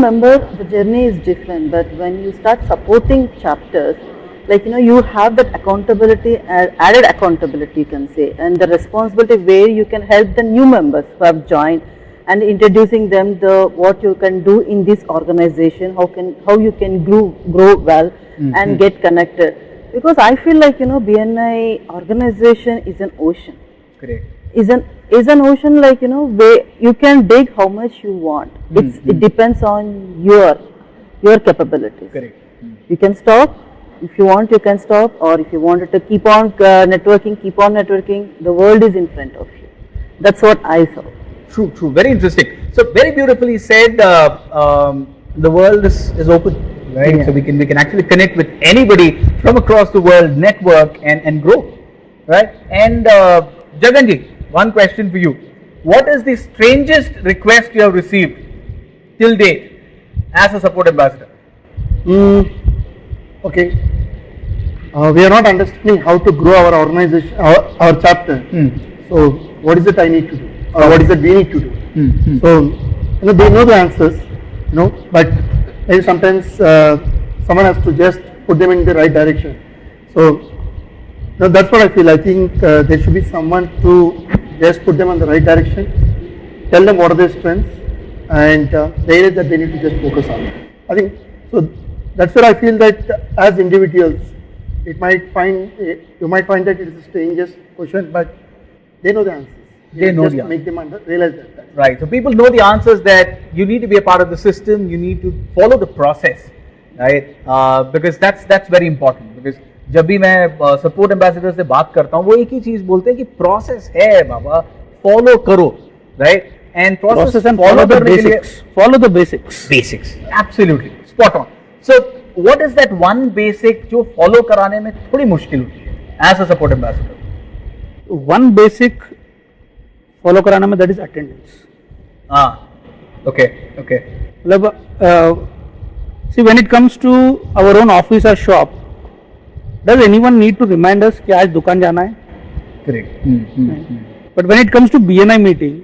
member, the journey is different, but when you start supporting chapters, like you have that accountability, added accountability you can say, and the responsibility where you can help the new members who have joined and introducing them the what you can do in this organization, how you can grow well and get connected. Because I feel like BNI organization is an ocean. Correct. Is an ocean, like where you can dig how much you want. It depends on your capabilities. Correct. You can stop if you want. You can stop, or if you wanted to keep on networking, keep on networking. The world is in front of you. That's what I saw. True. Very interesting. So very beautifully said. The world is open, right? Yeah. So we can actually connect with anybody from across the world, network and grow, right? And Jaganji, one question for you. What is the strangest request you have received till date as a support ambassador? Okay. We are not understanding how to grow our organization, our chapter. So what is it I need to do? Or what is it we need to do? So they know the answers, but maybe sometimes someone has to just put them in the right direction. So that's what I feel. I think there should be someone to just put them on the right direction, tell them what are their strengths and the areas that they need to just focus on. I think so. That's where I feel that as individuals, you might find that it is the strangest question, but they know the answers. They know just the make them realize that. Right. So people know the answers, that you need to be a part of the system. You need to follow the process, right? Because that's very important. Because जब भी मैं support ambassador से बात करता हूँ, वो एक ही चीज बोलते हैं कि प्रोसेस है बाबा, फॉलो करो, right? And process and follow the basics. Follow the basics. Basics. Absolutely. Spot on. So what is that one basic जो फॉलो कराने में थोड़ी मुश्किल होती है as a support ambassador? One basic follow कराने में, that is attendance. Okay. मतलब see, when it comes to our own office or shop, does anyone need to remind us कि आज दुकान जाना है? Correct. But when it comes to BNI meeting,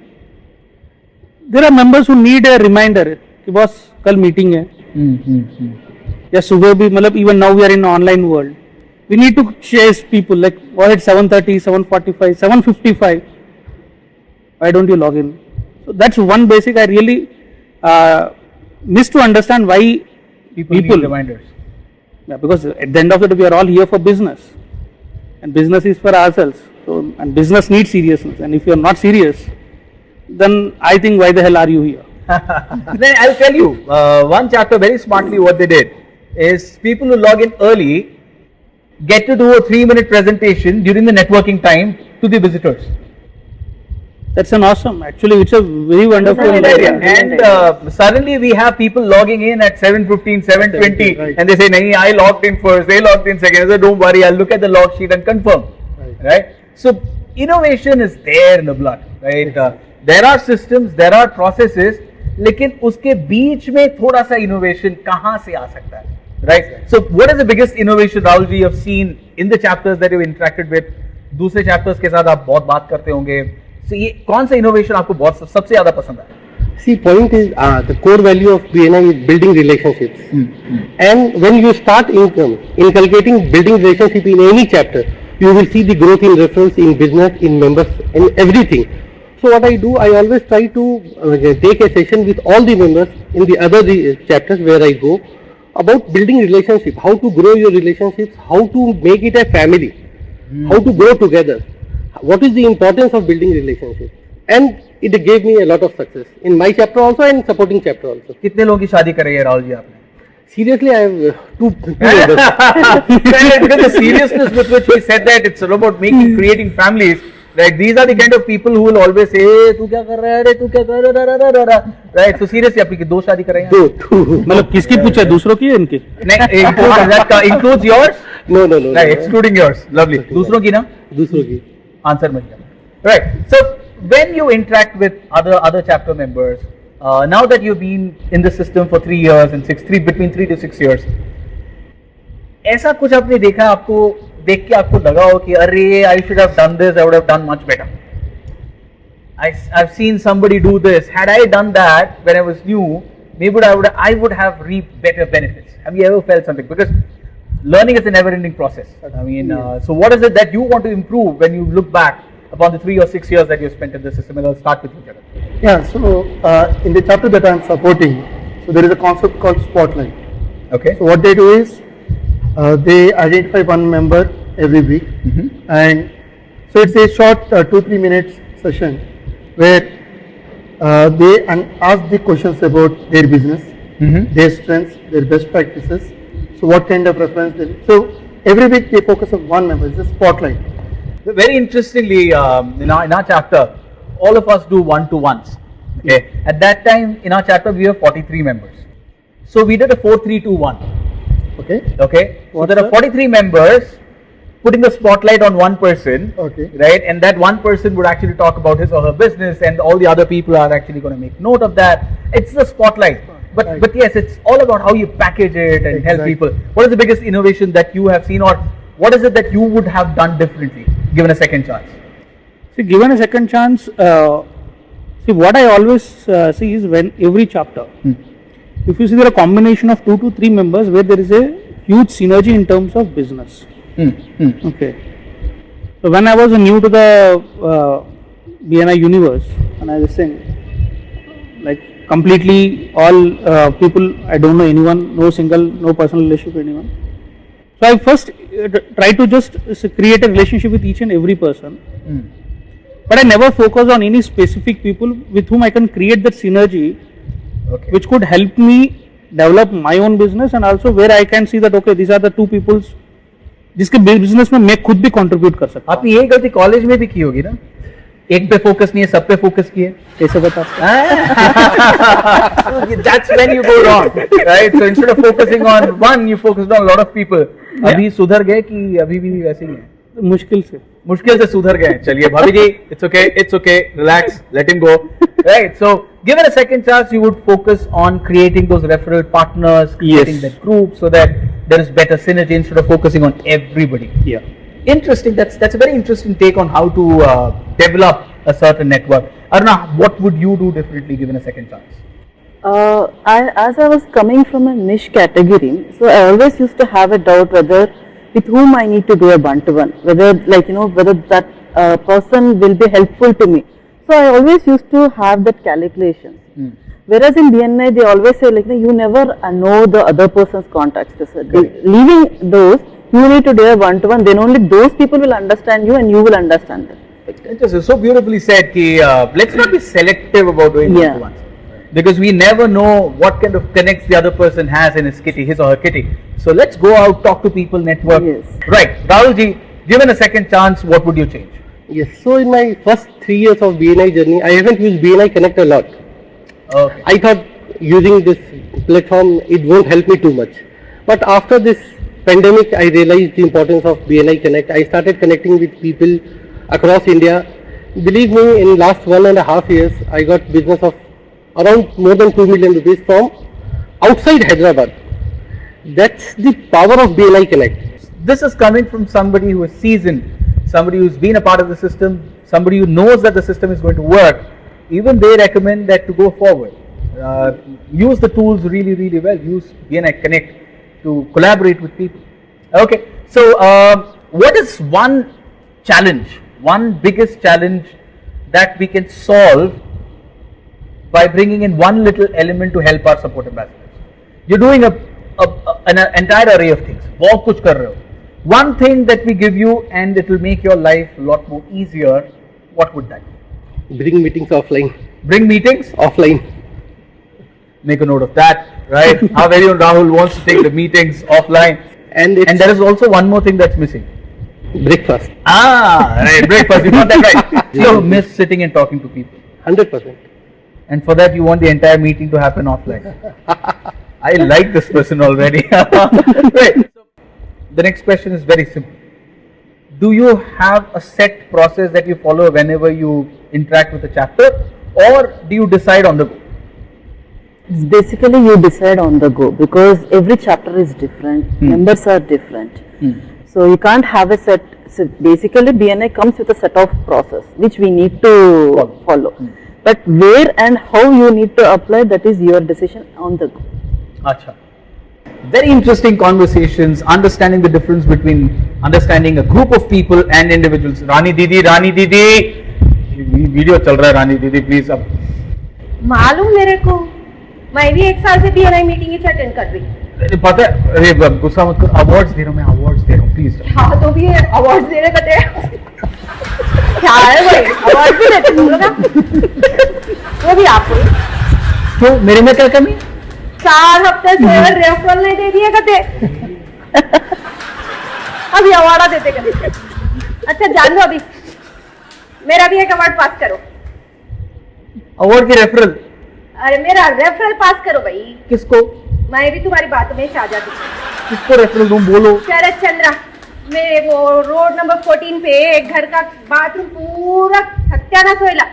there are members who need a reminder कि boss कल meeting है. या सुबह भी, मतलब even now we are in online world, we need to chase people like was it 7:30, 7:45, 7:55. Why don't you log in? So that's one basic I really miss to understand why people need reminders. Yeah, because at the end of the day we are all here for business, and business is for ourselves. So, and business needs seriousness, and if you are not serious, then I think why the hell are you here? Then I'll tell you one chapter very smartly. What they did is people who log in early get to do a 3-minute presentation during the networking time to the visitors. That's an awesome. Actually, it's a very wonderful idea. And suddenly we have people logging in at 7:15, 7:20, right. And they say, "Nahi, I logged in first. They logged in second." I say, "Don't worry, I'll look at the log sheet and confirm." Right? So innovation is there in the blood, right? There are systems, there are processes, लेकिन उसके बीच में थोड़ा सा innovation कहाँ से आ सकता है, right? So what is the biggest innovation, Rahul ji, you have seen in the chapters that you interacted with? दूसरे chapters के साथ आप बहुत बात करते होंगे. So ये कौन सा innovation आपको बहुत सबसे ज़्यादा पसंद है? See, point is the core value of BNI is building relationships. And when you start inculcating building relationship in any chapter, you will see the growth in referrals, in business, in members, in everything. So what I do, I always try to take a session with all the members in the other chapters where I go about building relationship, how to grow your relationships, how to make it a family, how to grow together, what is the importance of building relationships. And it gave me a lot of success in my chapter also and supporting chapter also. कितने लोगों की शादी कराई है राहुल जी आपने? Seriously, I have two members. Because the seriousness with which he said that, it's all about creating families. Right, these are the kind of people who will always say, "तू क्या कर रहा है रे, तू क्या कर रहा है?" Right, so seriously, आपकी दो शादी कराई हैं? दो. मतलब किसकी पूछे, दूसरों की या इनकी? नहीं, includes yours? No. Right, excluding yours. Lovely. दूसरों की ना? दूसरों की. Answer मिल गया. Right. So when you interact with other chapter members, now that you've been in the system for 3 years and between 3 to 6 years, ऐसा कुछ आपने देखा, आपको देख के आपको लगा हो कि अरे I should have done this, I would have done much better. I've seen somebody do this. Had I done that when I was new, maybe I would have reaped better benefits. Have you ever felt something? Because learning is a never-ending process. I mean, so what is it that you want to improve when you look back upon the 3 or 6 years that you spent in the system? And I'll start with you, Jagat. Yeah, so in the chapter that I am supporting, so there is a concept called spotlight. Okay. So what they do is they identify one member every week, and so it's a short 2-3 minutes session where they ask the questions about their business, their strengths, their best practices. So what kind of reference they so every week they focus on one member. It's a spotlight. Very interestingly, in our chapter, all of us do one-to-ones. Okay. At that time, in our chapter, we have 43 members. So we did a 4-3-2-1. Okay. Okay. So there are 43 members putting the spotlight on one person. Okay. Right. And that one person would actually talk about his or her business, and all the other people are actually going to make note of that. It's the spotlight. But yes, it's all about how you package it and help people. What is the biggest innovation that you have seen, or what is it that you would have done differently given a second chance? See, given a second chance, see what I always see is when every chapter, if you see there are a combination of 2 to 3 members where there is a huge synergy in terms of business. Okay. So when I was new to the BNI universe, and I was saying, like completely all people, I don't know anyone, no personal relationship with anyone. So I first try to just create a relationship with each and every person. But I never focus on any specific people with whom I can create that synergy, which could help me develop my own business, and also where I can see that okay, these are the 2 people जिसके business में मैं खुद भी contribute कर सकता हूँ. आपने यही गलती कॉलेज में भी की होगी ना, एक पे फोकस नहीं है, सब पे फोकस किए. कैसे बता? That's when you go wrong, right? So instead of focusing on one, you focused on a lot of people. अभी सुधर गए कि अभी भी वैसे ही है? मुश्किल से सुधर गए. चलिए भाभी जी, it's okay, relax, let him go. Right? So given a second chance, you would focus on creating those referral partners, creating that group, so that there is better synergy instead of focusing on everybody. Yeah. Interesting. That's a very interesting take on how to develop a certain network. Aruna, what would you do differently given a second chance? As I was coming from a niche category, so I always used to have a doubt whether with whom I need to do a one-to-one, whether whether that person will be helpful to me. So I always used to have that calculation. Whereas in BNI, they always say you never know the other person's contacts. Leaving those, you need to do a one-to-one. Then only those people will understand you, and you will understand them. Interesting. So beautifully said. Let's not be selective about doing one-to-ones. Because we never know what kind of connects the other person has in his or her kitty. So let's go out, talk to people, network. Yes. Right. Rahulji, given a second chance, what would you change? Yes, so in my first 3 years of BNI journey, I haven't used BNI Connect a lot. Okay. I thought using this platform, it won't help me too much. But after this pandemic, I realized the importance of BNI Connect. I started connecting with people across India. Believe me, in last 1.5 years, I got business of around more than 2 million rupees from outside Hyderabad. That's the power of BNI Connect. This is coming from somebody who is seasoned, somebody who's been a part of the system, somebody who knows that the system is going to work. Even they recommend that to go forward. Use the tools really, really well. Use BNI Connect to collaborate with people. Okay, so what is one challenge, one biggest challenge that we can solve by bringing in one little element to help our support ambassadors? You're doing an entire array of things. बहुत कुछ कर रहे हो. One thing that we give you and it will make your life a lot more easier. What would that be? Bring meetings offline. Bring meetings offline. Make a note of that, right? Our very own Rahul wants to take the meetings offline. And there is also one more thing that's missing. Breakfast. Right, breakfast. You got that right. You miss sitting and talking to people. 100%. And for that, you want the entire meeting to happen offline. I like this person already. Right. So, the next question is very simple. Do you have a set process that you follow whenever you interact with a chapter, or do you decide on the go? It's basically you decide on the go, because every chapter is different, members are different. So you can't have a set. So basically BNI comes with a set of process which we need to follow. But where and how you need to apply, that is your decision on the go. Acha. Very interesting conversations, understanding the difference between understanding a group of people and individuals. Rani Didi, video चल रहा है Rani Didi, please अब. मालूम मेरे को, मैं भी 1 साल से BNI मीटिंग ही अटेंड कर रही हूँ। पता है, अरे गुस्सा मत कर, अवार्ड्स दे रहा हूँ मैं, अवार्ड्स दे रहा हूँ, प्लीज. हाँ तो भी अवार्ड देने का दे। क्या है भाई, अवार्ड भी देते तुम लोग ना? वो भी आपको। तो मेरे में क्या कमी? 4 हफ्ते से रेफरल नहीं दे दिए करते। अभी अवार्ड देते करते। अच्छा जान लो, अभी मेरा भी एक अवार्ड पास करो। अवार्ड की रेफरल? अरे मेरा रेफरल पास करो भाई। किसको? मैं भी तुम्हारी बातों में आ जाती हूँ। किसको रेफरल दूं, बोलो। शरद चंद्रा में वो रोड नंबर 14 पे एक घर का बाथरूम पूरा सत्यानाश होइला।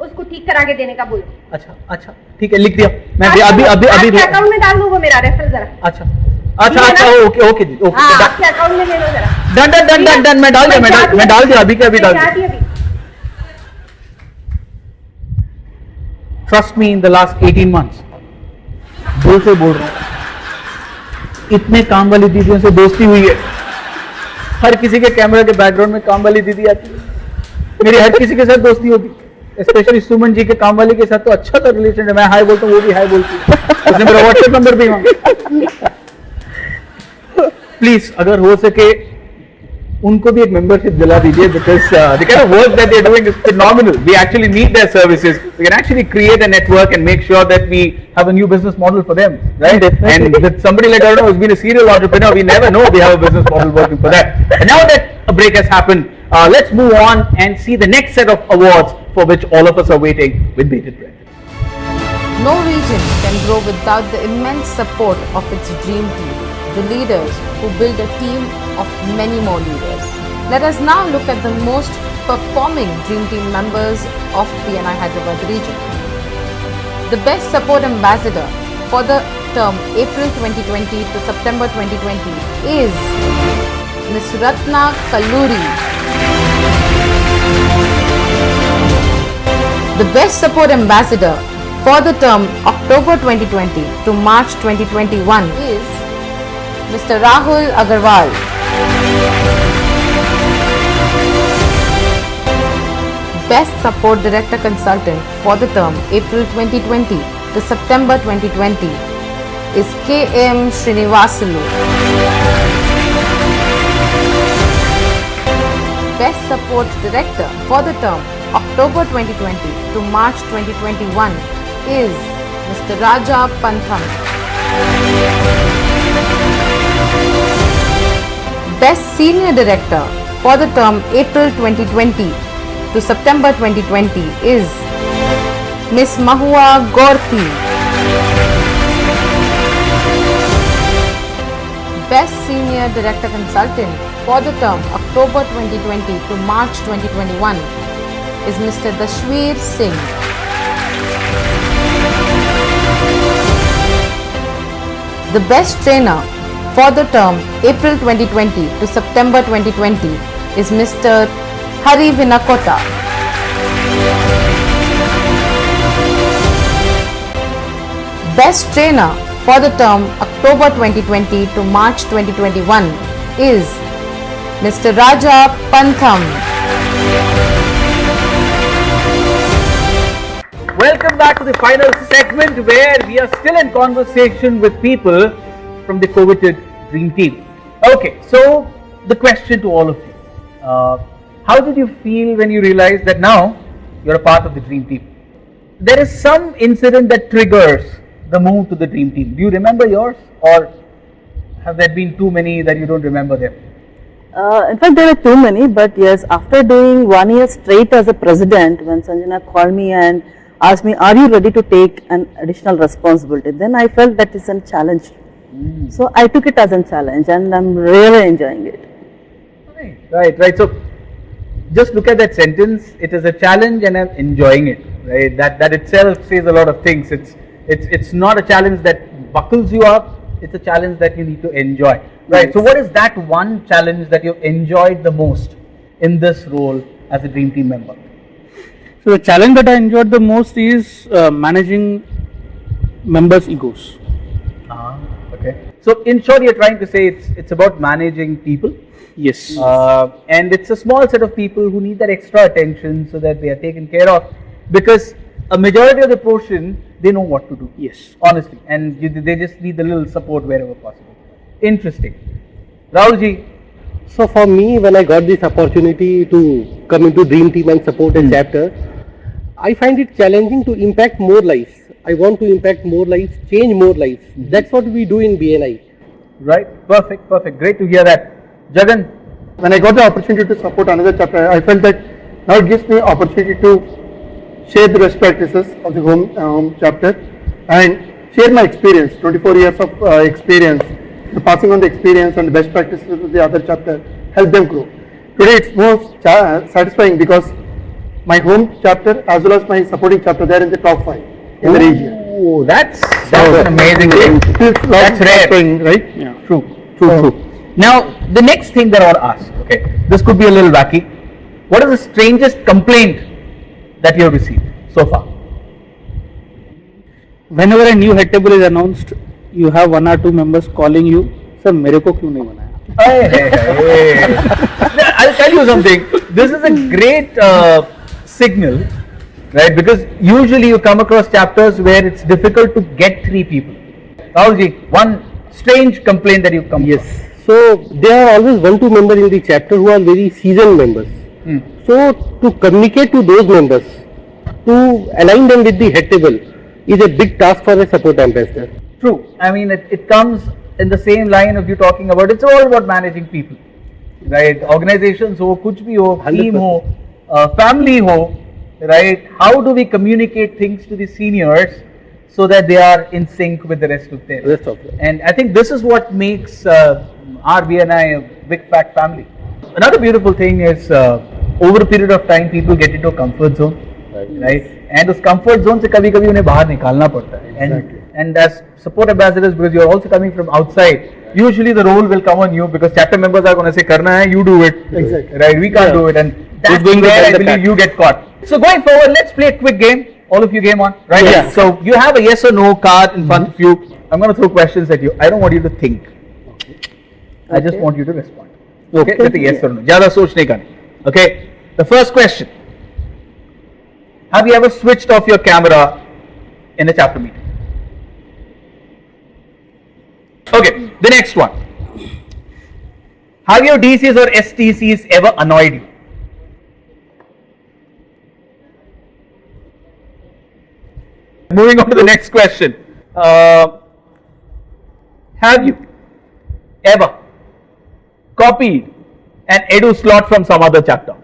उसको ठीक करा के देने का बोलो। अच्छा ठीक है, लिख दिया मैं अभी अकाउंट में डाल दूँ वो मेरा रेफरल जरा। अच्छा ओके जी, ओके। आपके अकाउंट में ले लो जरा। डन मैं डाल दिया अभी के अभी डाल दिया। Trust me, in the last 18 months, दिल से बोल रहा हूँ, इतने काम वाली दीदियों से दोस्ती हुई है। हर किसी के कैमरा के बैकग्राउंड में काम वाली दीदी आती है, मेरी हर किसी के साथ दोस्ती होती, स्पेशली सुमन जी के काम वाली के साथ तो अच्छा सा रिलेशन है। मैं हाय बोलता हूँ, वो भी हाय बोलती है, उसने मेरा व्हाट्सएप नंबर भी मांगा। प्लीज अगर हो सके उनको भी एक मेंबरशिप दिला दीजिए, because the kind of work that they're doing is phenomenal. We actually need their services. We can actually create a network and make sure that we have a new business model for them, right? And with somebody like Aruna who's been a serial entrepreneur, we never know we have a business model working for them. And now that a break has happened, let's move on and see the next set of awards for which all of us are waiting with bated breath. No region can grow without the immense support of its dream team, the leaders who build a team of many more leaders. Let us now look at the most performing dream team members of BNI Hyderabad region. The best support ambassador for the term April 2020 to September 2020 is Ms. Ratna Kalluri. The best support ambassador for the term October 2020 to March 2021 is Mr. Rahul Agarwal. Best Support Director Consultant for the term April 2020 to September 2020 is K.M. Srinivasulu. Best Support Director for the term October 2020 to March 2021 is Mr. Raja Pantham. Best Senior Director for the term April 2020 to September 2020 is Ms. Mahua Gorti. Best Senior Director Consultant for the term October 2020 to March 2021 is Mr. Dashveer Singh. The Best Trainer for the term April 2020 to September 2020 is Mr. Hari Vinakota. Best Trainer for the term October 2020 to March 2021 is Mr. Raja Pantham. Welcome back to the final segment where we are still in conversation with people from the coveted dream team. Okay, so the question to all of you, how did you feel when you realized that now you're a part of the dream team? There is some incident that triggers the move to the dream team. Do you remember yours, or have there been too many that you don't remember them? In fact, there were too many, but yes, after doing 1 year straight as a president, when Sanjana called me and asked me, are you ready to take an additional responsibility? Then I felt that is a challenge. So I took it as a challenge and I'm really enjoying it. Right. So just look at that sentence. It is a challenge and I'm enjoying it. Right. That itself says a lot of things. It's not a challenge that buckles you up. It's a challenge that you need to enjoy. Right. Yes. So what is that one challenge that you enjoyed the most in this role as a dream team member? So the challenge that I enjoyed the most is managing members' egos. Okay. So in short, you're trying to say it's about managing people. Yes. And it's a small set of people who need that extra attention so that they are taken care of, because a majority of the portion, they know what to do. Yes. Honestly, and they just need the little support wherever possible. Interesting. Rahulji. So for me, when I got this opportunity to come into Dream Team and support a chapter, I find it challenging to impact more lives. I want to impact more lives, change more lives. That's what we do in BNI. Right. Perfect. Great to hear that. Jagan. When I got the opportunity to support another chapter, I felt that now it gives me opportunity to share the best practices of the home chapter and share my experience, 24 years of experience, passing on the experience and the best practices to the other chapter, help them grow. Today it's most satisfying because my home chapter as well as my supporting chapter, they are in the top 5 in the region. Oh, that's an amazing thing. That's rare. Right? Yeah. True. Now, the next thing that I want to ask, okay, this could be a little wacky. What is the strangest complaint that you have received so far? Whenever a new head table is announced, you have 1 or 2 members calling you, sir, मेरे को क्यों नहीं बनाया? Hey. I'll tell you something. This is a great signal, right? Because usually you come across chapters where it's difficult to get 3 people. Rahulji, one strange complaint that you come across. Yes. So there are always 1-2 members in the chapter who are very seasoned members. So to communicate to those members, to align them with the head table is a big task for a support ambassador. True. I mean, it comes in the same line of you talking about, it's all about managing people, right? Organizations ho, kuch bhi ho, team ho, family ho, right? How do we communicate things to the seniors so that they are in sync with the rest of them? And I think this is what makes our BNI a big fat family. Another beautiful thing is over a period of time people get into a comfort zone, right? And उस comfort zone से कभी-कभी उन्हें बाहर निकालना पड़ता है. And as support ambassadors, because you are also coming from outside, usually the role will come on you because chapter members are going to say करना है, you do it, right? We can't do it, and that's where I believe you get caught. So going forward, let's play a quick game. All of you game on, right? Yeah. So you have a yes or no card in front of you. I'm going to throw questions at you. I don't want you to think. I just want you to respond. Okay? With a yes or no. ज़्यादा सोचने का नहीं. Okay? The first question. Have you ever switched off your camera in a chapter meeting? Okay, the next one. Have your DCs or STCs ever annoyed you? Moving on to the next question. Have you ever copied an edu slot from some other chapter?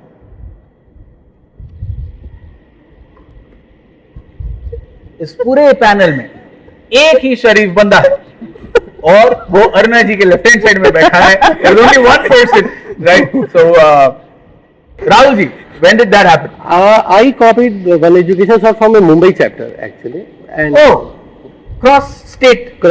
इस पूरे panel में एक ही शरीफ बंदा है और वो अरुणा जी के left hand side में बैठा है. There's only one person, right? So, Rahul ji, when did that happen? I copied one education slot from a Mumbai chapter actually. And cross state.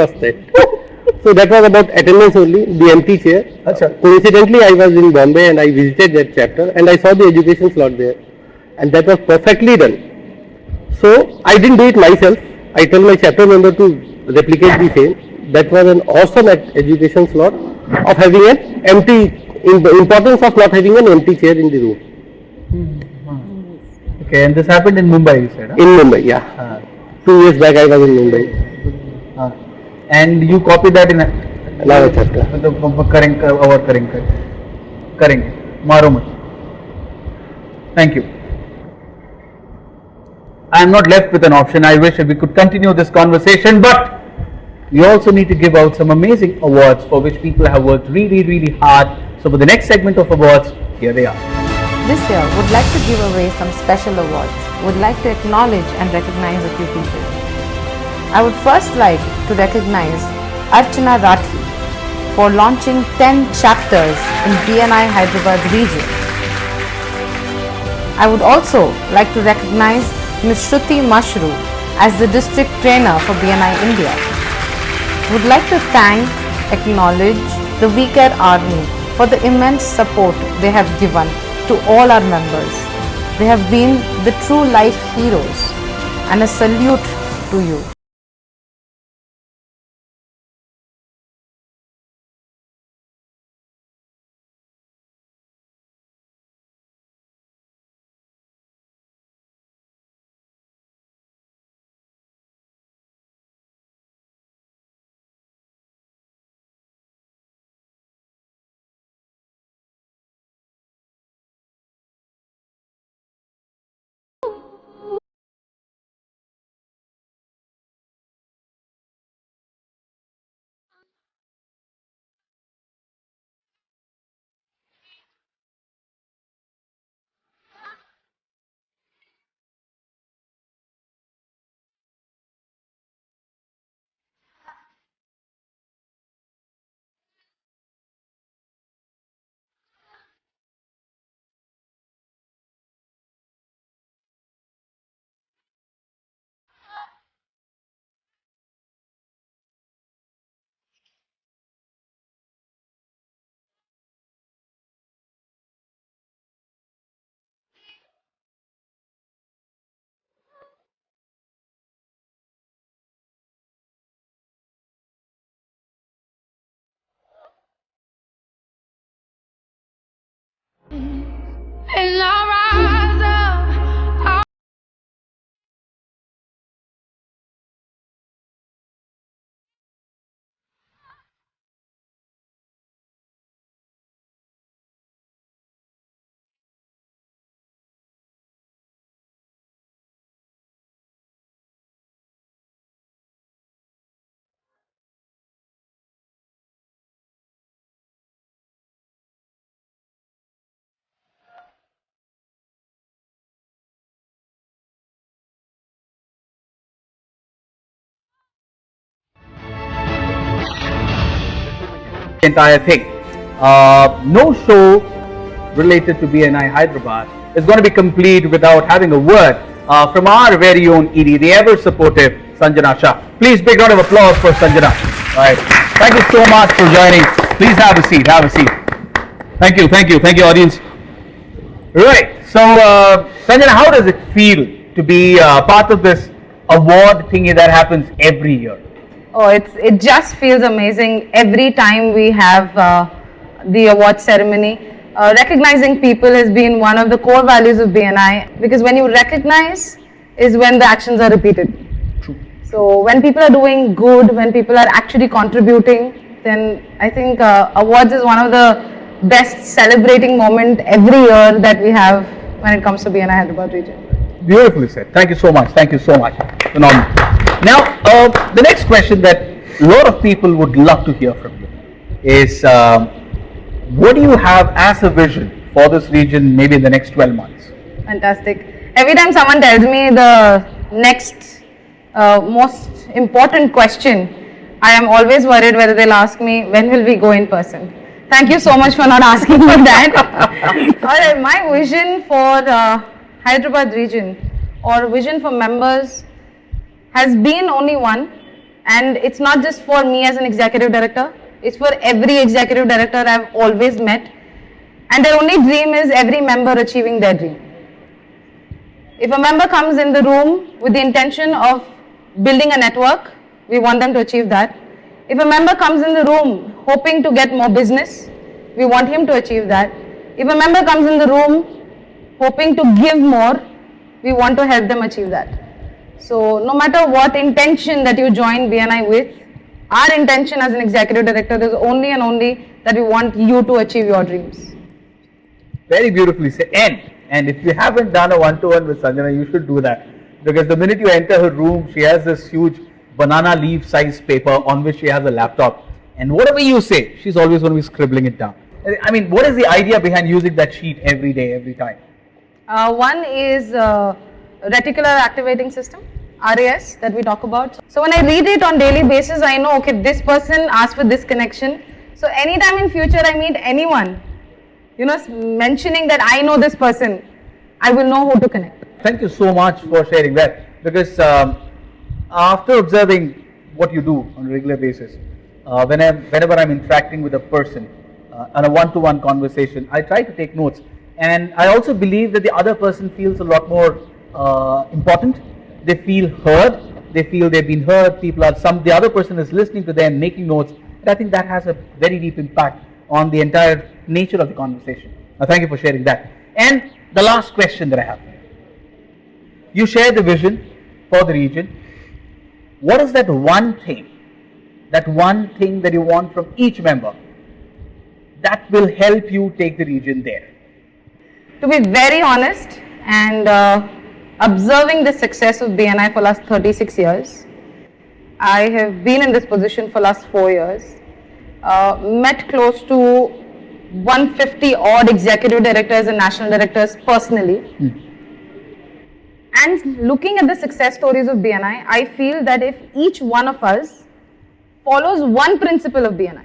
So that was about attendance only, the empty chair. Achha. Coincidentally, I was in Bombay and I visited that chapter and I saw the education slot there, and that was perfectly done. So I didn't do it myself. I told my chapter member to replicate the same. That was an awesome education slot of having an empty, the importance of not having an empty chair in the room. Okay, and this happened in Mumbai, you said? Huh? In Mumbai, yeah. 2 years back I was in Mumbai. And you copied that in another chapter. करेंगे मारो मत. Thank you. I am not left with an option. I wish we could continue this conversation, but we also need to give out some amazing awards for which people have worked really, really hard. So for the next segment of awards, here they are. This year, would like to give away some special awards. Would like to acknowledge and recognize a few people. I would first like to recognize Archana Rathi for launching 10 chapters in BNI Hyderabad region. I would also like to recognize Ms. Shruti Mashru as the district trainer for BNI India. Would like to thank, acknowledge the VCare Army for the immense support they have given to all our members. They have been the true life heroes, and a salute to you. And I rise up. Entire thing. No show related to BNI Hyderabad is going to be complete without having a word from our very own ED, the ever supportive Sanjana Shah. Please, big round of applause for Sanjana. Right. Thank you so much for joining. Please have a seat. Have a seat. Thank you, audience. Right. So, Sanjana, how does it feel to be part of this award thingy that happens every year? Oh, it just feels amazing every time we have the award ceremony. Recognizing people has been one of the core values of BNI, because when you recognize is when the actions are repeated. True. So when people are doing good, when people are actually contributing, then I think awards is one of the best celebrating moment every year that we have when it comes to BNI Hyderabad region. Beautifully said. Thank you so much. Thank you so much. Phenomenal. Now, the next question that a lot of people would love to hear from you is, what do you have as a vision for this region maybe in the next 12 months? Fantastic. Every time someone tells me the next most important question, I am always worried whether they'll ask me, when will we go in person? Thank you so much for not asking me that. Alright, my vision for Hyderabad region, or vision for members, has been only one, and it's not just for me as an executive director, it's for every executive director I've always met, and their only dream is every member achieving their dream. If a member comes in the room with the intention of building a network, we want them to achieve that. If a member comes in the room hoping to get more business, we want him to achieve that. If a member comes in the room hoping to give more, we want to help them achieve that. So no matter what intention that you join BNI with, our intention as an executive director is only and only that we want you to achieve your dreams. Very beautifully said. And if you haven't done a one-to-one with Sanjana, you should do that. Because the minute you enter her room, she has this huge banana leaf size paper on which she has a laptop. And whatever you say, she's always going to be scribbling it down. I mean, what is the idea behind using that sheet every day, every time? One is reticular activating system, RAS, that we talk about. So when I read it on daily basis, I know, okay, this person asked for this connection. So anytime in future I meet anyone, mentioning that I know this person, I will know who to connect. Thank you so much for sharing that, because after observing what you do on a regular basis, whenever I'm interacting with a person on a one-to-one conversation, I try to take notes. And I also believe that the other person feels a lot more important. They feel heard. They feel they've been heard. The other person is listening to them, making notes. And I think that has a very deep impact on the entire nature of the conversation. Now, thank you for sharing that. And the last question that I have. You share the vision for the region. What is that one thing that you want from each member that will help you take the region there? To be very honest and observing the success of BNI for last 36 years, I have been in this position for last 4 years, met close to 150 odd executive directors and national directors personally. And looking at the success stories of BNI, I feel that if each one of us follows one principle of BNI,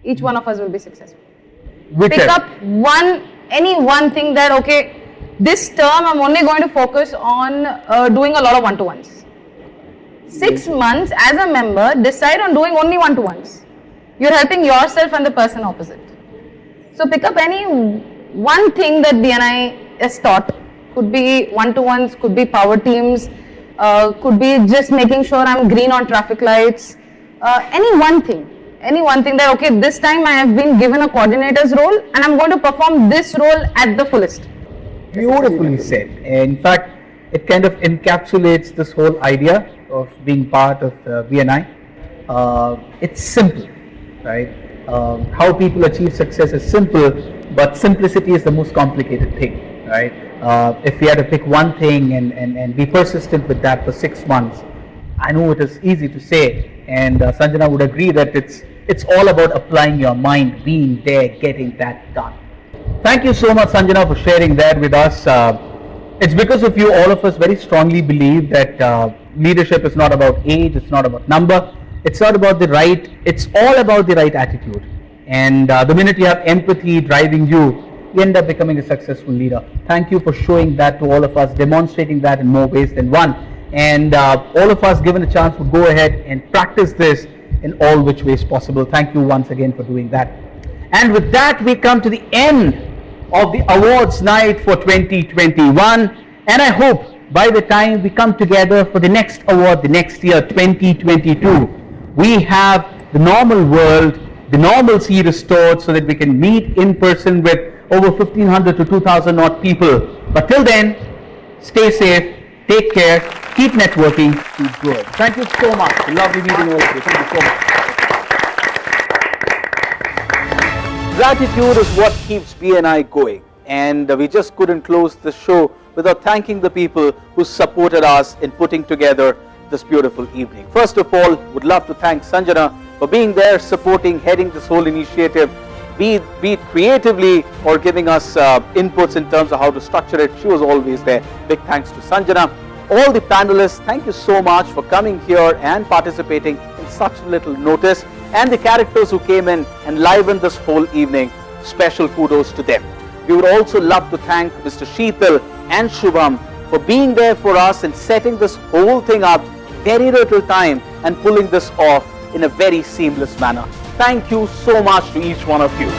each one of us will be successful. Pick up any one thing that, okay, this term I'm only going to focus on doing a lot of one-to-ones. 6 months as a member, decide on doing only one-to-ones. You're helping yourself and the person opposite. So pick up any one thing that BNI has taught. Could be one-to-ones, could be power teams, could be just making sure I'm green on traffic lights. Any one thing that, okay, this time I have been given a coordinator's role and I'm going to perform this role at the fullest. Beautifully said. In fact, it kind of encapsulates this whole idea of being part of BNI. It's simple, right? How people achieve success is simple, but simplicity is the most complicated thing, right? If we had to pick one thing and be persistent with that for 6 months, I know it is easy to say, and Sanjana would agree that it's all about applying your mind, being there, getting that done. Thank you so much, Sanjana, for sharing that with us. It's because of you, all of us very strongly believe that leadership is not about age, it's not about number, it's all about the right attitude. And the minute you have empathy driving you end up becoming a successful leader. Thank you for showing that to all of us, demonstrating that in more ways than one. And all of us, given a chance, would go ahead and practice this in all which ways possible. Thank you once again for doing that. And with that, we come to the end of the awards night for 2021. And I hope by the time we come together for the next award, the next year, 2022, we have the normal world, the normalcy restored so that we can meet in person with over 1,500 to 2,000 odd people. But till then, stay safe, take care, keep networking, keep good. Thank you so much. Lovely meeting all of you. Thank you so much. Gratitude is what keeps BNI going. And we just couldn't close the show without thanking the people who supported us in putting together this beautiful evening. First of all, would love to thank Sanjana for being there, supporting, heading this whole initiative, be it creatively or giving us inputs in terms of how to structure it. She was always there. Big thanks to Sanjana. All the panelists, thank you so much for coming here and participating in such little notice. And the characters who came in and livened this whole evening, special kudos to them. We would also love to thank Mr. Sheetal and Shubham for being there for us and setting this whole thing up very little time and pulling this off in a very seamless manner. Thank you so much to each one of you.